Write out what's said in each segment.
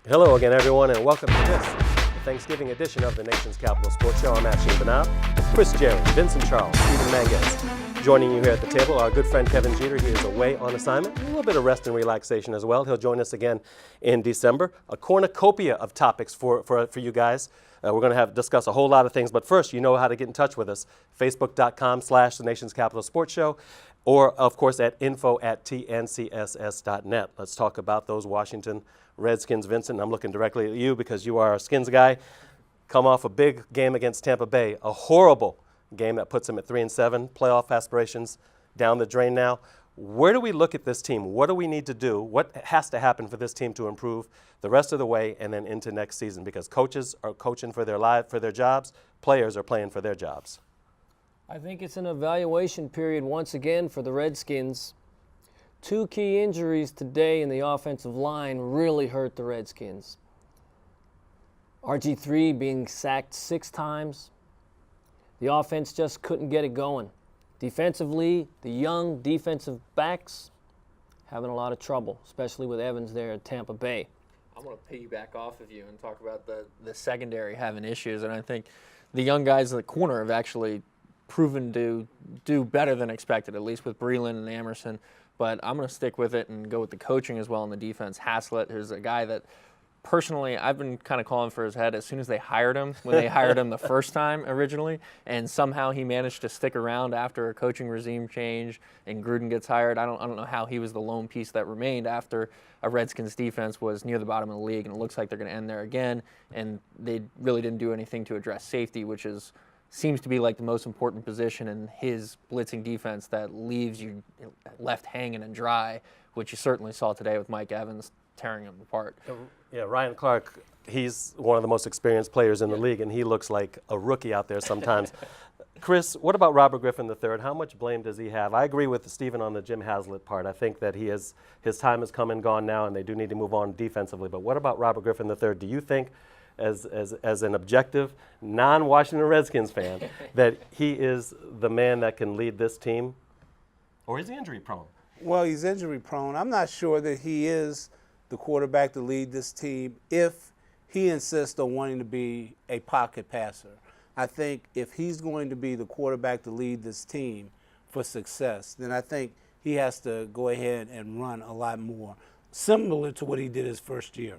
Hello again, everyone, and welcome to this, the Thanksgiving edition of the Nation's Capital Sports Show. I'm Ashim Banab, Chris Jerry, Vincent Charles, Stephen Manguez. Joining you here at the table, our good friend Kevin Jeter. He is away on assignment. A little bit of rest and relaxation as well. He'll join us again in December. A cornucopia of topics for you guys. We're going to discuss a whole lot of things, but first, you know how to get in touch with us. Facebook.com/The Nation's Capital Sports Show, or, of course, at info@tncss.net. Let's talk about those Washington Redskins. Vincent, I'm looking directly at you because you are a Skins guy. Come off a big game against Tampa Bay, a horrible game that puts them at 3-7. Playoff aspirations down the drain now. Where do we look at this team? What do we need to do? What has to happen for this team to improve the rest of the way and then into next season? Because coaches are coaching for their jobs, players are playing for their jobs. I think it's an evaluation period once again for the Redskins. Two key injuries today in the offensive line really hurt the Redskins. RG3 being sacked 6 times. The offense just couldn't get it going. Defensively, the young defensive backs having a lot of trouble, especially with Evans there at Tampa Bay. I'm going to piggyback off of you and talk about the secondary having issues, and I think the young guys at the corner have actually proven to do better than expected, at least with Breeland and Emerson. But I'm going to stick with it and go with the coaching as well in the defense. Haslett, who's a guy that personally I've been kind of calling for his head as soon as they hired him, when they hired him the first time originally, and somehow he managed to stick around after a coaching regime change and Gruden gets hired. I don't know how he was the lone piece that remained after a Redskins defense was near the bottom of the league, and it looks like they're going to end there again, and they really didn't do anything to address safety, which seems to be like the most important position in his blitzing defense that leaves you left hanging and dry, which you certainly saw today with Mike Evans tearing him apart. Yeah, Ryan Clark, he's one of the most experienced players in the league, and he looks like a rookie out there sometimes. Chris, what about Robert Griffin III? How much blame does he have? I agree with Stephen on the Jim Haslett part. I think that his time has come and gone now, and they do need to move on defensively. But what about Robert Griffin III? Do you think, as an objective, non-Washington Redskins fan, that he is the man that can lead this team? Or is he injury prone? Well, he's injury prone. I'm not sure that he is the quarterback to lead this team if he insists on wanting to be a pocket passer. I think if he's going to be the quarterback to lead this team for success, then I think he has to go ahead and run a lot more, similar to what he did his first year.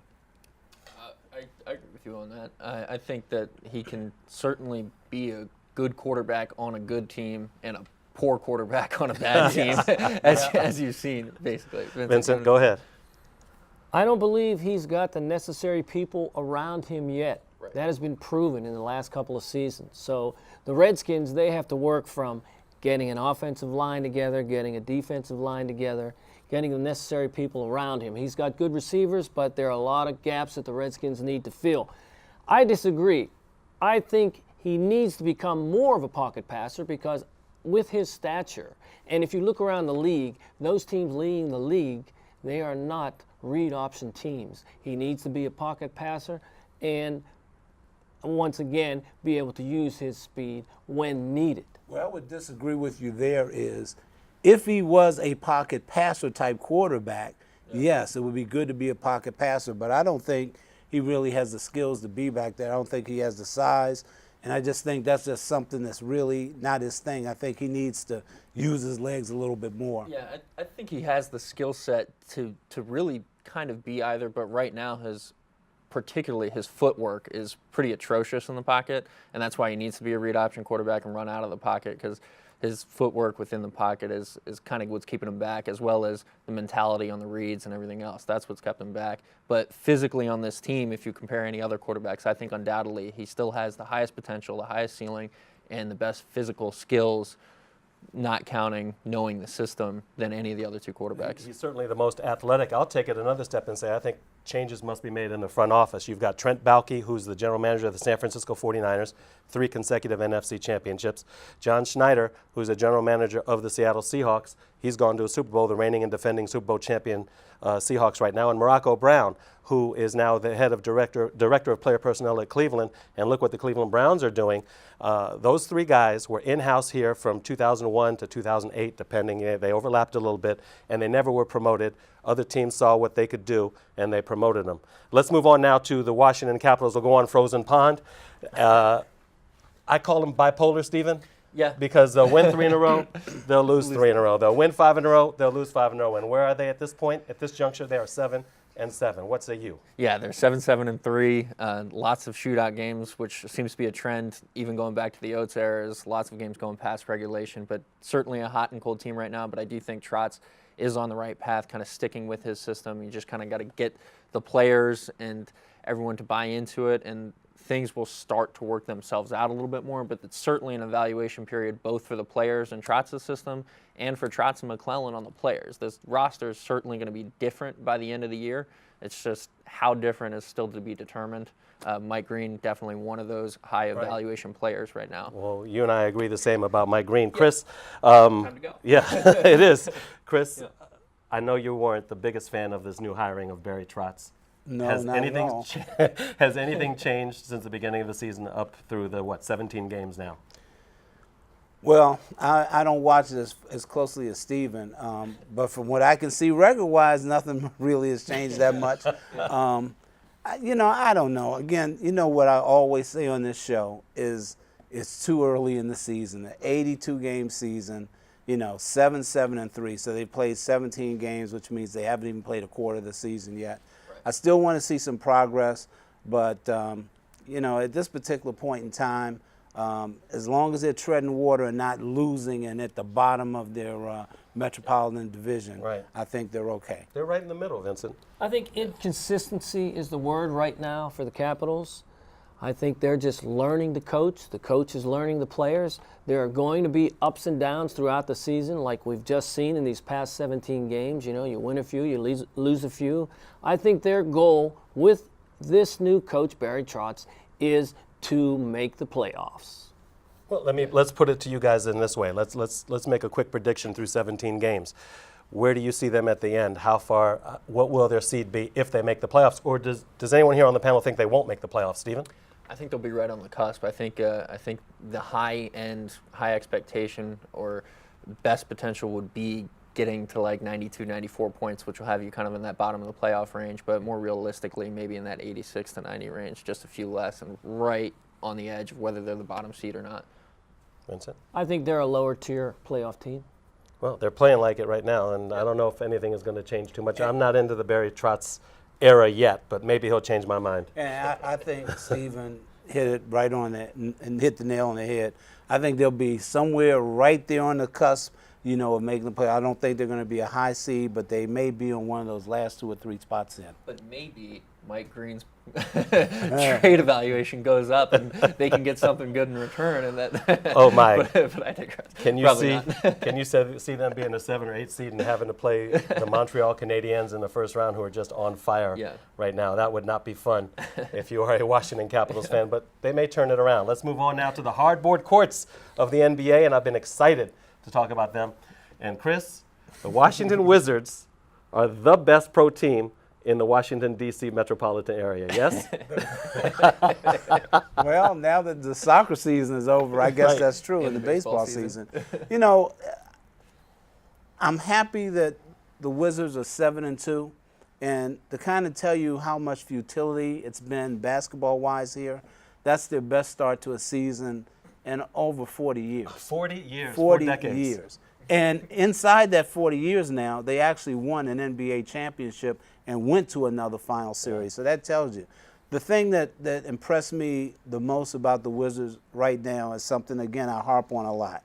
I agree with you on that. I think that he can certainly be a good quarterback on a good team and a poor quarterback on a bad team, as you've seen, basically. Vincent, go ahead. I don't believe he's got the necessary people around him yet. Right. That has been proven in the last couple of seasons. So the Redskins, they have to work from getting an offensive line together, getting a defensive line together, getting the necessary people around him. He's got good receivers, but there are a lot of gaps that the Redskins need to fill. I disagree. I think he needs to become more of a pocket passer because with his stature, and if you look around the league, those teams leading the league, they are not read option teams. He needs to be a pocket passer and, once again, be able to use his speed when needed. Where I would disagree with you there is, if he was a pocket passer type quarterback, yes, it would be good to be a pocket passer, but I don't think he really has the skills to be back there. I don't think he has the size, and I just think that's just something that's really not his thing. I think he needs to use his legs a little bit more. Yeah, I think he has the skill set to really kind of be either, but right now particularly his footwork is pretty atrocious in the pocket, and that's why he needs to be a read option quarterback and run out of the pocket, because his footwork within the pocket is kind of what's keeping him back, as well as the mentality on the reads and everything else. That's what's kept him back. But physically on this team, if you compare any other quarterbacks, I think undoubtedly he still has the highest potential, the highest ceiling, and the best physical skills, not counting knowing the system, than any of the other two quarterbacks. He's certainly the most athletic. I'll take it another step and say I think changes must be made in the front office. You've got Trent Baalke, who's the general manager of the San Francisco 49ers, 3 consecutive NFC championships. John Schneider, who's a general manager of the Seattle Seahawks. He's gone to a Super Bowl, the reigning and defending Super Bowl champion Seahawks right now, and Morocco Brown, who is now the head of director of player personnel at Cleveland, and look what the Cleveland Browns are doing. Those three guys were in-house here from 2001 to 2008, depending. They overlapped a little bit, and they never were promoted. Other teams saw what they could do, and they promoted them. Let's move on now to the Washington Capitals. We'll go on Frozen Pond. I call them bipolar, Stephen. Yeah. Because they'll win 3 in a row, they'll lose 3 in a row. They'll win 5 in a row, they'll lose 5 in a row. And where are they at this point? At this juncture, they are 7-7. What say you? Yeah, they're 7-7-3. Lots of shootout games, which seems to be a trend, even going back to the Oates eras. Lots of games going past regulation, but certainly a hot and cold team right now. But I do think Trotz is on the right path, kind of sticking with his system. You just kind of got to get the players and everyone to buy into it, and things will start to work themselves out a little bit more. But it's certainly an evaluation period, both for the players and Trotz's system and for Trotz and McClellan on the players. This roster is certainly going to be different by the end of the year. It's just how different is still to be determined. Mike Green, definitely one of those high evaluation players right now. Well, you and I agree the same about Mike Green. Chris, Time to go. yeah, it is. Chris, I know you weren't the biggest fan of this new hiring of Barry Trotz. No, Has not anything at all. has anything changed since the beginning of the season up through the 17 games now? Well, I don't watch it as closely as Steven, but from what I can see record-wise, nothing really has changed that much. I don't know. Again, what I always say on this show is it's too early in the season. The 82-game season, 7-7-3. So they played 17 games, which means they haven't even played a quarter of the season yet. I still want to see some progress, but, at this particular point in time, as long as they're treading water and not losing and at the bottom of their metropolitan division, Right. I think they're okay. They're right in the middle, Vincent. I think inconsistency is the word right now for the Capitals. I think they're just learning to coach. The coach is learning the players. There are going to be ups and downs throughout the season, like we've just seen in these past 17 games. You win a few, you lose a few. I think their goal with this new coach, Barry Trotz, is to make the playoffs. Well, let's put it to you guys in this way. Let's make a quick prediction through 17 games. Where do you see them at the end? How far? What will their seed be if they make the playoffs? Or does anyone here on the panel think they won't make the playoffs, Stephen? I think they'll be right on the cusp. I think the high expectation or best potential would be getting to like 92, 94 points, which will have you kind of in that bottom of the playoff range, but more realistically, maybe in that 86 to 90 range, just a few less, and right on the edge of whether they're the bottom seed or not. Vincent? I think they're a lower tier playoff team. Well, they're playing like it right now, and I don't know if anything is going to change too much. I'm not into the Barry Trotz era yet, but maybe he'll change my mind. And I think Stephen hit it right on that and hit the nail on the head. I think they'll be somewhere right there on the cusp, of making the play. I don't think they're going to be a high seed, but they may be on one of those last 2 or 3 spots in. But maybe Mike Green's trade evaluation goes up and they can get something good in return. And that. Oh my! but I digress. Can you Probably see? not. Can you see them being a 7 or 8 seed and having to play the Montreal Canadiens in the first round, who are just on fire right now? That would not be fun if you are a Washington Capitals fan. But they may turn it around. Let's move on now to the hardboard courts of the NBA, and I've been excited to talk about them. And Chris, the Washington Wizards are the best pro team in the Washington, D.C. metropolitan area, yes? Well, now that the soccer season is over, I guess Right. that's true in And the the baseball baseball season. I'm happy that the Wizards are 7-2, and to kind of tell you how much futility it's been basketball-wise here, that's their best start to a season in over 40 years. 40 years, 40 4 decades. years. And inside that 40 years now, they actually won an NBA championship and went to another final series. So that tells you. The thing that impressed me the most about the Wizards right now is something, again, I harp on a lot.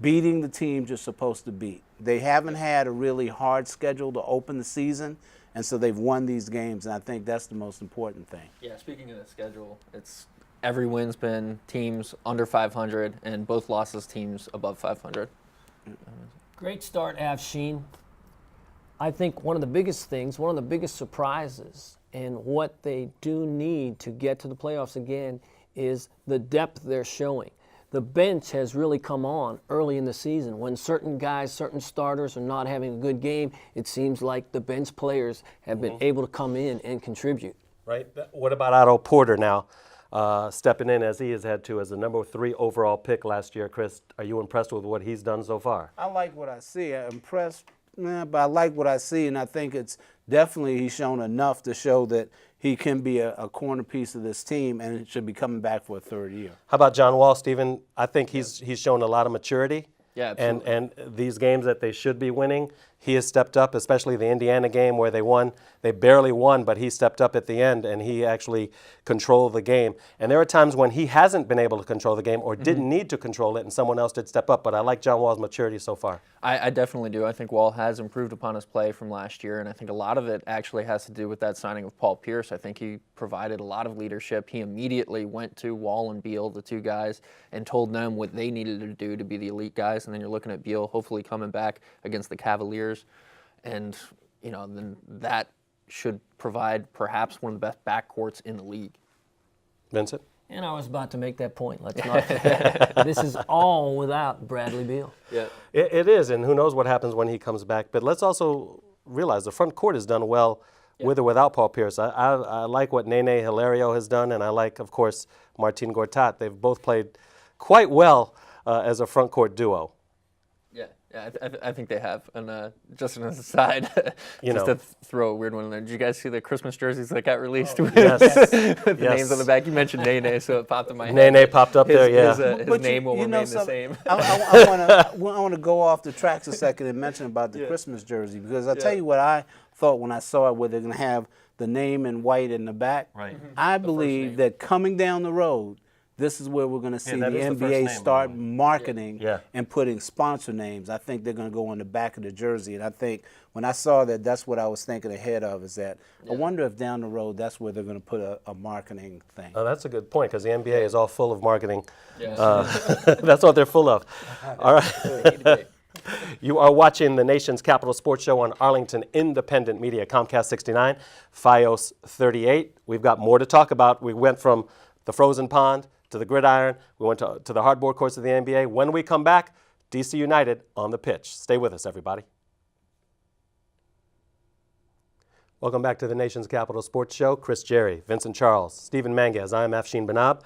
Beating the teams you're supposed to beat. They haven't had a really hard schedule to open the season, and so they've won these games, and I think that's the most important thing. Yeah, speaking of the schedule, it's every win's been teams under 500 and both losses teams above 500. Great start, Av Sheen. I think one of the biggest things, one of the biggest surprises, and what they do need to get to the playoffs again is the depth they're showing. the bench has really come on early in the season. When certain guys, certain starters are not having a good game, it seems like the bench players have been able to come in and contribute. Right. What about Otto Porter now, stepping in as he has had to as the number 3 overall pick last year? Chris, are you impressed with what he's done so far? I like what I see. I'm impressed, but I like what I see, and I think it's definitely he's shown enough to show that he can be a corner piece of this team, and it should be coming back for a 3rd year. How about John Wall, Stephen? I think he's shown a lot of maturity. Yeah, and absolutely. these games that they should be winning, he has stepped up, especially the Indiana game where they won. They barely won, but he stepped up at the end, and he actually controlled the game. And there are times when he hasn't been able to control the game or didn't need to control it, and someone else did step up. But I like John Wall's maturity so far. I definitely do. I think Wall has improved upon his play from last year, and I think a lot of it actually has to do with that signing of Paul Pierce. I think he provided a lot of leadership. He immediately went to Wall and Beal, the 2 guys, and told them what they needed to do to be the elite guys. And then you're looking at Beal hopefully coming back against the Cavaliers, and then that should provide perhaps one of the best backcourts in the league. Vincent? And I was about to make that point. Let's not forget. This is all without Bradley Beal. Yeah. It is, and who knows what happens when he comes back. But let's also realize the front court has done well with or without Paul Pierce. I like what Nene Hilario has done, and I like, of course, Martin Gortat. They've both played quite well as a front court duo. Yeah, I think they have. And just an aside, to throw a weird one in there, did you guys see the Christmas jerseys that got released with, with the names on the back? You mentioned Nene, so it popped in my head. Nene popped up there, yeah. His name will remain the same. I want to go off the tracks a second and mention about the Christmas jersey, because I'll tell you what I thought when I saw it, where they're going to have the name in white in the back. Right. I believe that coming down the road, this is where we're going to see the that is the first NBA name, start by the way. marketing Yeah. and putting sponsor names. I think they're going to go on the back of the jersey. And I think when I saw that, that's what I was thinking ahead of, is that I wonder if down the road that's where they're going to put a marketing thing. Oh, that's a good point, because the NBA is all full of marketing. Yeah. That's what they're full of. All right. You are watching the nation's capital sports show on Arlington Independent Media, Comcast 69, Fios 38. We've got more to talk about. We went from the frozen pond to the gridiron. We went to the hardboard courts of the NBA. When we come back, DC United on the pitch. Stay with us, everybody. Welcome back to the nation's capital sports show. Chris Jerry, Vincent Charles, Stephen Mangas. I'm Afshin Banab.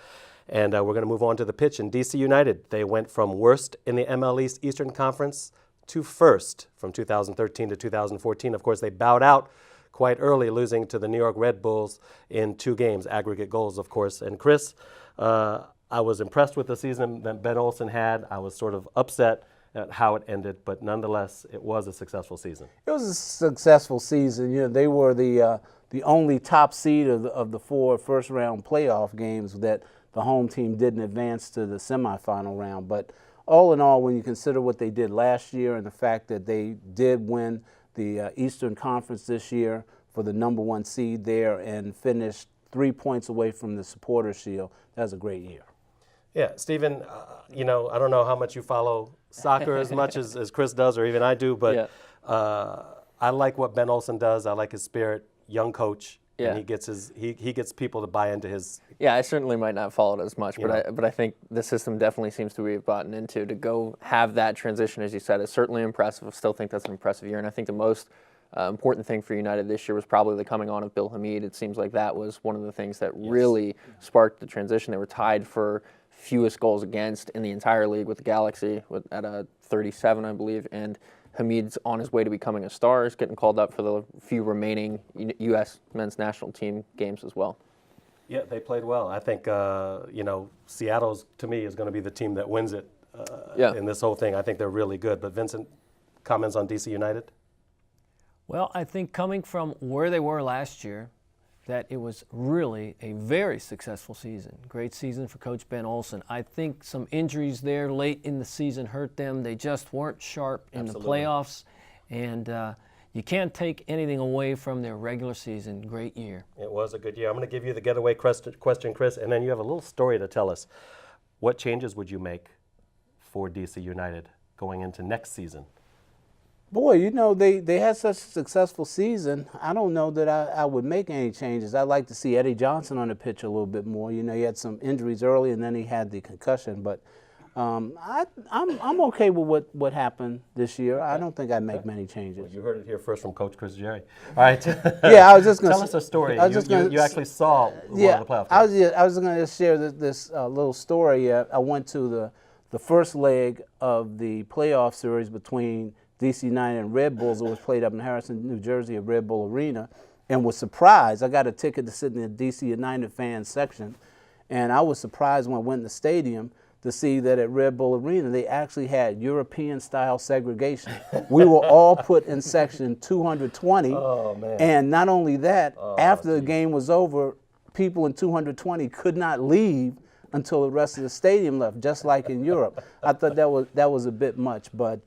And we're going to move on to the pitch in DC United. They went from worst in the ML East Eastern Conference to first from 2013 to 2014. Of course, they bowed out quite early, losing to the New York Red Bulls in 2 games, aggregate goals, of course. And Chris, I was impressed with the season that Ben Olsen had. I was sort of upset at how it ended, but nonetheless, it was a successful season. It was a successful season. You know, they were the only top seed of the 4 first-round playoff games that the home team didn't advance to the semifinal round. But all in all, when you consider what they did last year and the fact that they did win the Eastern Conference this year for the number 1 seed there and finished 3 points away from the Supporters' Shield, that was a great year. Yeah, Stephen, I don't know how much you follow soccer as much as Chris does, or even I do, but I like what Ben Olsen does. I like his spirit, young coach. Yeah. And he gets people to buy into his. Yeah, I certainly might not follow it as much, but I think the system definitely seems to be bought into. To go have that transition, as you said, is certainly impressive. I still think that's an impressive year, and I think the most important thing for United this year was probably the coming on of Bill Hamid. It seems like that was one of the things that really sparked the transition. They were tied for fewest goals against in the entire league with the Galaxy at a 37, I believe, and Hamid's on his way to becoming a star. He's getting called up for the few remaining U.S. men's national team games as well. Yeah, they played well. I think, Seattle's, to me, is going to be the team that wins it in this whole thing. I think they're really good. But Vincent, comments on DC United? Well, I think coming from where they were last year, that it was really a very successful season. Great season for Coach Ben Olsen. I think some injuries there late in the season hurt them. They just weren't sharp in the playoffs. And you can't take anything away from their regular season. Great year. It was a good year. I'm going to give you the getaway question, Chris, and then you have a little story to tell us. What changes would you make for DC United going into next season? Boy, they had such a successful season. I don't know that I would make any changes. I'd like to see Eddie Johnson on the pitch a little bit more. He had some injuries early, and then he had the concussion. But I'm okay with what happened this year. I don't think I'd make many changes. You heard it here first from Coach Chris Jerry. All right. Yeah, I was just going to Tell us a story. I was just gonna You actually saw one Yeah, of the playoff I games. was going to share this little story. I went to the first leg of the playoff series between DC United and Red Bulls. It was played up in Harrison, New Jersey at Red Bull Arena, and was surprised. I got a ticket to sit in the DC United fans section, and I was surprised when I went in the stadium to see that at Red Bull Arena they actually had European-style segregation. We were all put in section 220, Oh, man. and not only that, after the game was over, people in 220 could not leave until the rest of the stadium left, just like in Europe. I thought that was a bit much, but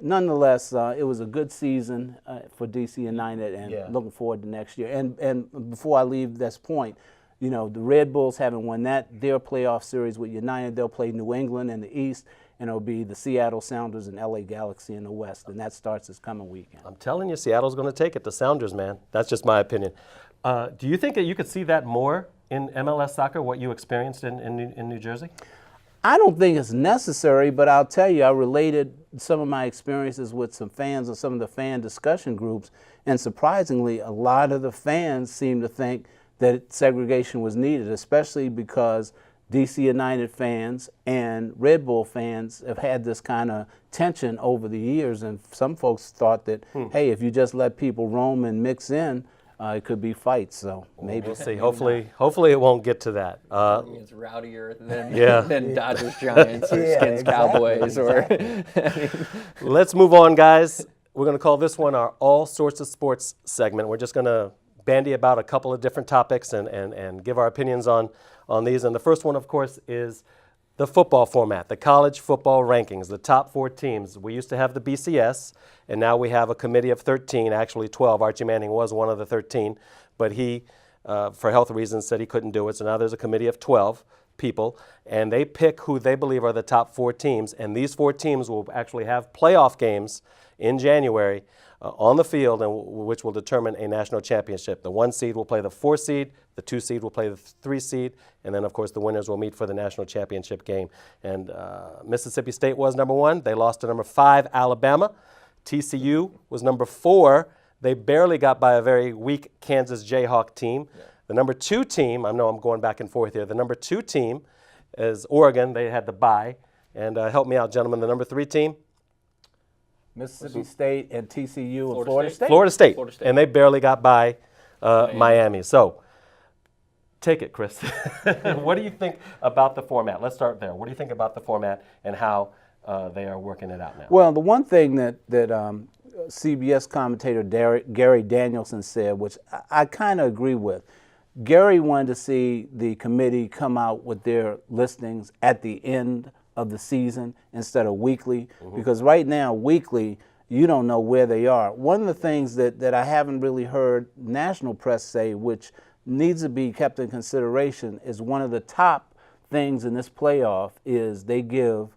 nonetheless, it was a good season for DC United, and Yeah. looking forward to next year. And before I leave this point, you know, the Red Bulls haven't won their playoff series with United. They'll play New England in the East, and it'll be the Seattle Sounders and LA Galaxy in the West, and that starts this coming weekend. I'm telling you, Seattle's going to take it. The Sounders, man. That's just my opinion. Do you think that you could see that more in MLS soccer, what you experienced in New Jersey? I don't think it's necessary, but I'll tell you, I related some of my experiences with some fans or some of the fan discussion groups, and surprisingly, a lot of the fans seem to think that segregation was needed, especially because DC United fans and Red Bull fans have had this kind of tension over the years, and some folks thought that, hey, if you just let people roam and mix in, it could be fights. So maybe We'll see. Hopefully it won't get to that. It's rowdier than, Yeah. than Dodgers Giants or Yeah, Skins Cowboys or Let's move on, guys. We're going to call this one our All Sorts of Sports segment. We're just going to bandy about a couple of different topics and give our opinions on these. And the first one, of course, is the football format, the college football rankings, the top 4 teams. We used to have the BCS, and now we have a committee of 13, actually 12. Archie Manning was one of the 13, but he, for health reasons, said he couldn't do it. So now there's a committee of 12 people, and they pick who they believe are the top 4 teams. And these 4 teams will actually have playoff games in January on the field, and which will determine a national championship. The 1 seed will play the 4 seed, the 2 seed will play the 3 seed, and then, of course, the winners will meet for the national championship game. And Mississippi State was number 1. They lost to number 5, Alabama. TCU was number 4. They barely got by a very weak Kansas Jayhawk team. Yeah. The number 2 team, I know I'm going back and forth here, the number 2 team is Oregon. They had to bye. And help me out, gentlemen, the number 3 team? Mississippi State and TCU and Florida State. Florida State. Florida State. And they barely got by Miami. So take it, Chris. What do you think about the format? Let's start there. What do you think about the format and how they are working it out now? Well, the one thing that CBS commentator Gary Danielson said, which I kind of agree with, Gary wanted to see the committee come out with their listings at the end of the season instead of weekly, because right now, weekly, you don't know where they are. One of the things that I haven't really heard national press say, which needs to be kept in consideration, is one of the top things in this playoff is they give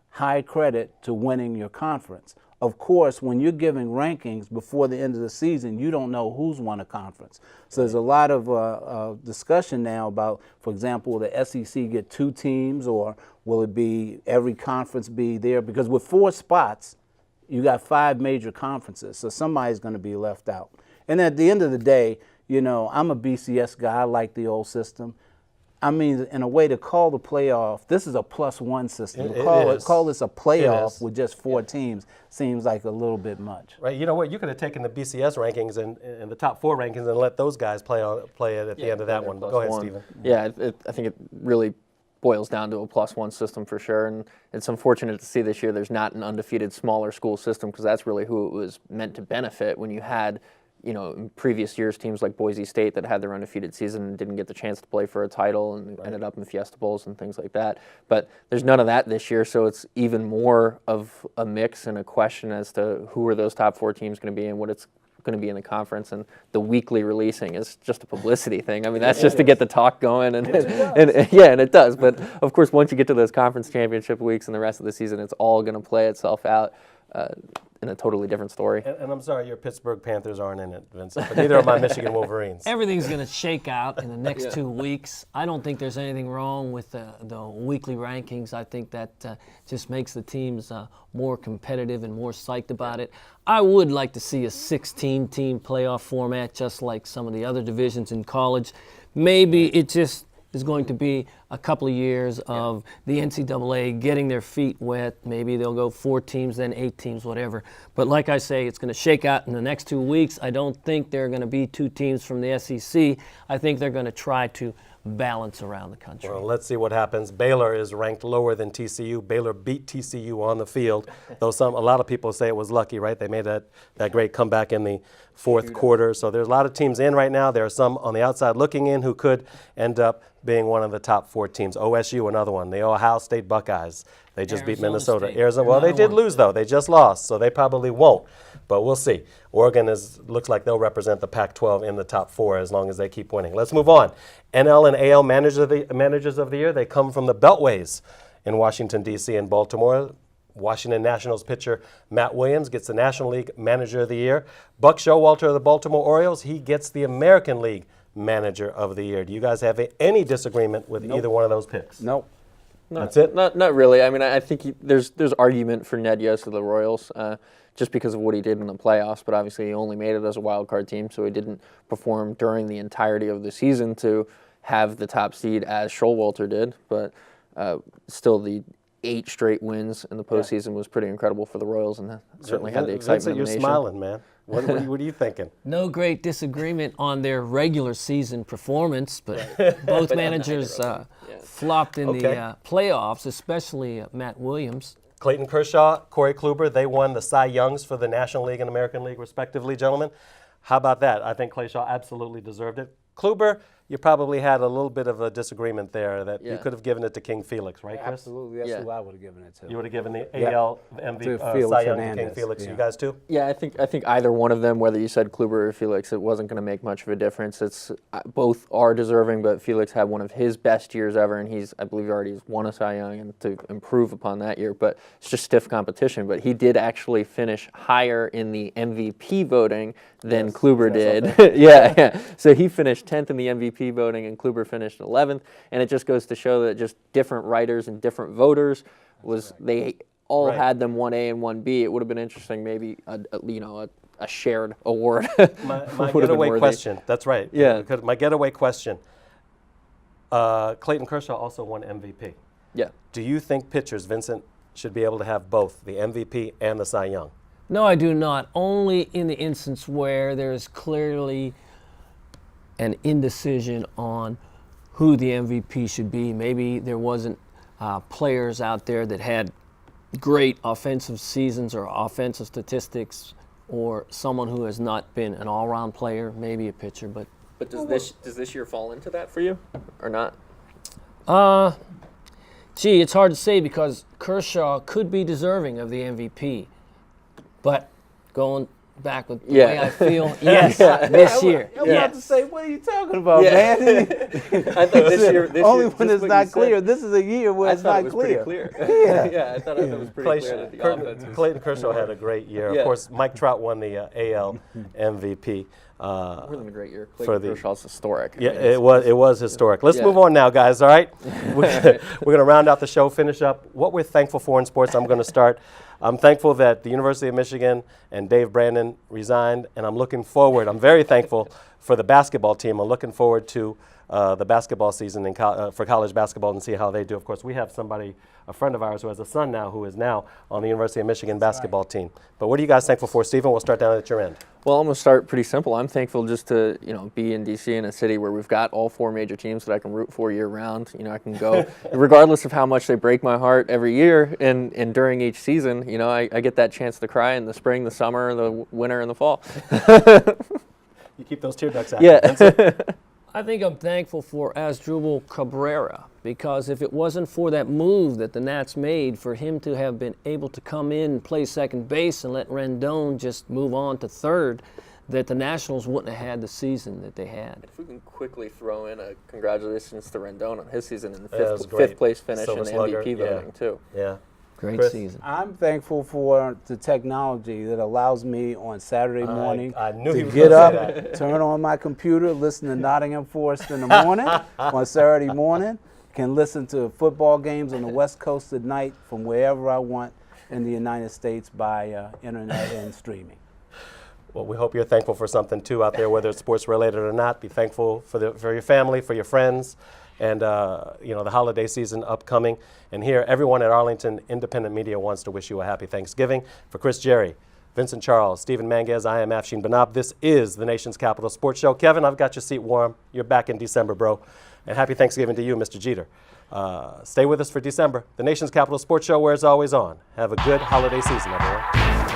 high credit to winning your conference. Of course, when you're giving rankings before the end of the season, you don't know who's won a conference. So there's a lot of discussion now about, for example, will the SEC get 2 teams, or will it be every conference be there? Because with 4 spots, you got 5 major conferences, so somebody's going to be left out. And at the end of the day, you know, I'm a BCS guy. I like the old system. I mean, in a way, to call the playoff, this is a +1 system. Call this a playoff with just 4 teams seems like a little bit much. Right. You know what? You could have taken the BCS rankings and the top 4 rankings and let those guys play it at the end of that one. Go ahead, Stephen. Yeah, I think it really boils down to a +1 system for sure, and it's unfortunate to see this year there's not an undefeated smaller school system, because that's really who it was meant to benefit when you had, you know, in previous years, teams like Boise State that had their undefeated season and didn't get the chance to play for a title and ended up in Fiesta Bowls and things like that. But there's none of that this year, so it's even more of a mix and a question as to who are those top 4 teams going to be and what it's going to be in the conference. And the weekly releasing is just a publicity thing. I mean, that's just to get the talk going, and it does. But of course, once you get to those conference championship weeks and the rest of the season, it's all going to play itself out. in a totally different story. And I'm sorry, your Pittsburgh Panthers aren't in it, Vincent, but neither are my Michigan Wolverines. Everything's going to shake out in the next 2 weeks. I don't think there's anything wrong with the weekly rankings. I think that just makes the teams more competitive and more psyched about it. I would like to see a 16-team playoff format, just like some of the other divisions in college. Maybe it just is going to be a couple of years of the NCAA getting their feet wet. Maybe they'll go 4 teams, then 8 teams, whatever. But like I say, it's going to shake out in the next 2 weeks. I don't think there are going to be 2 teams from the SEC. I think they're going to try to balance around the country. Well, let's see what happens. Baylor is ranked lower than TCU. Baylor beat TCU on the field, though a lot of people say it was lucky, right? They made that great comeback in the fourth quarter. So there's a lot of teams in right now. There are some on the outside looking in who could end up being one of the top 4 teams. OSU, another one. The Ohio State Buckeyes. They just beat Arizona Minnesota. State. Arizona. Well, they Another did one. lose, though. They just lost, so they probably won't. But we'll see. Oregon looks like they'll represent the Pac-12 in the top 4 as long as they keep winning. Let's move on. NL and AL managers of the year, they come from the Beltways in Washington, D.C. and Baltimore. Washington Nationals pitcher Matt Williams gets the National League Manager of the Year. Buck Showalter of the Baltimore Orioles, he gets the American League Manager of the Year. Do you guys have any disagreement with either one of those picks? Nope. That's it? Not really. I mean, I think there's argument for Ned Yost of the Royals just because of what he did in the playoffs, but obviously he only made it as a wild card team, so he didn't perform during the entirety of the season to have the top seed as Showalter did. But still, the 8 straight wins in the postseason was pretty incredible for the Royals, and that certainly had the excitement Vincent, of you're the nation. smiling, man. What are you thinking? No great disagreement on their regular season performance, but both managers flopped in Okay. the playoffs, especially Matt Williams. Clayton Kershaw, Corey Kluber, they won the Cy Youngs for the National League and American League, respectively, gentlemen. How about that? I think Kershaw absolutely deserved it. Kluber, you probably had a little bit of a disagreement there that you Yeah. could have given it to King Felix, right, Chris? Absolutely. That's Yeah. who I would have given it to. You would have given the Yeah. AL MVP, To Felix Cy Young to King Hernandez, Felix. yeah. You guys too? Yeah, I think either one of them, whether you said Kluber or Felix, it wasn't going to make much of a difference. It's both are deserving, but Felix had one of his best years ever, and I believe, already won a Cy Young and to improve upon that year. But it's just stiff competition. But he did actually finish higher in the MVP voting than Kluber did. yeah. So he finished 10th in the MVP voting, and Kluber finished 11th. And it just goes to show that just different writers and different voters they all Right. had them 1A and 1B. It would have been interesting, maybe a shared award. My would have been getaway worthy. question. That's right. Yeah. Because my getaway question. Clayton Kershaw also won MVP. Yeah. Do you think pitchers, Vincent, should be able to have both the MVP and the Cy Young? No, I do not. Only in the instance where there is clearly an indecision on who the MVP should be. Maybe there wasn't players out there that had great offensive seasons or offensive statistics, or someone who has not been an all-round player, maybe a pitcher. But Does this year fall into that for you, or not? it's hard to say because Kershaw could be deserving of the MVP. But going back with the way I feel, yes, this year. I'm about to say, what are you talking about, man? I thought this year. Only when it's not clear. This is a year where it's not clear. Yeah, I thought it was pretty clear that the offense was. Clayton Kershaw had a great year. Yeah. Of course, Mike Trout won the AL MVP. More than a great year. for Clayton the- Kershaw's historic. I Yeah, mean, it was historic. Let's Yeah. move on now, guys. All right, we're going to round out the show, finish up what we're thankful for in sports. I'm going to start. I'm thankful that the University of Michigan and Dave Brandon resigned, and I'm looking forward. I'm very thankful for the basketball team. I'm looking forward to the basketball season for college basketball and see how they do. Of course, we have a friend of ours who has a son now who is now on the University of Michigan basketball team. But what are you guys thankful for, Stephen? We'll start down at your end. Well, I'm going to start pretty simple. I'm thankful just to, be in D.C. in a city where we've got all 4 major teams that I can root for year round. I can go, regardless of how much they break my heart every year and during each season, I get that chance to cry in the spring, the summer, the winter, and the fall. You keep those tear ducts out. Yeah. I think I'm thankful for Asdrubal Cabrera because if it wasn't for that move that the Nats made for him to have been able to come in and play second base and let Rendon just move on to third, that the Nationals wouldn't have had the season that they had. If we can quickly throw in a congratulations to Rendon on his season in the That was great. fifth place finish Silver in the Slugger, MVP yeah. voting, too. Yeah. Great Chris? season. I'm thankful for the technology that allows me on Saturday morning I knew he to was get gonna up, say that. turn on my computer, listen to Nottingham Forest in the morning on Saturday morning, can listen to football games on the West Coast at night from wherever I want in the United States by internet and streaming. Well, we hope you're thankful for something too out there, whether it's sports related or not. Be thankful for your family, for your friends, and you know, the holiday season upcoming. And here, everyone at Arlington Independent Media wants to wish you a happy Thanksgiving. For Chris Jerry, Vincent Charles, Stephen Manguez, I am Afshin Banab. This is the Nation's Capital Sports Show. Kevin, I've got your seat warm. You're back in December, bro. And happy Thanksgiving to you, Mr. Jeter. Stay with us for December. The Nation's Capital Sports Show, where it's always on. Have a good holiday season, everyone.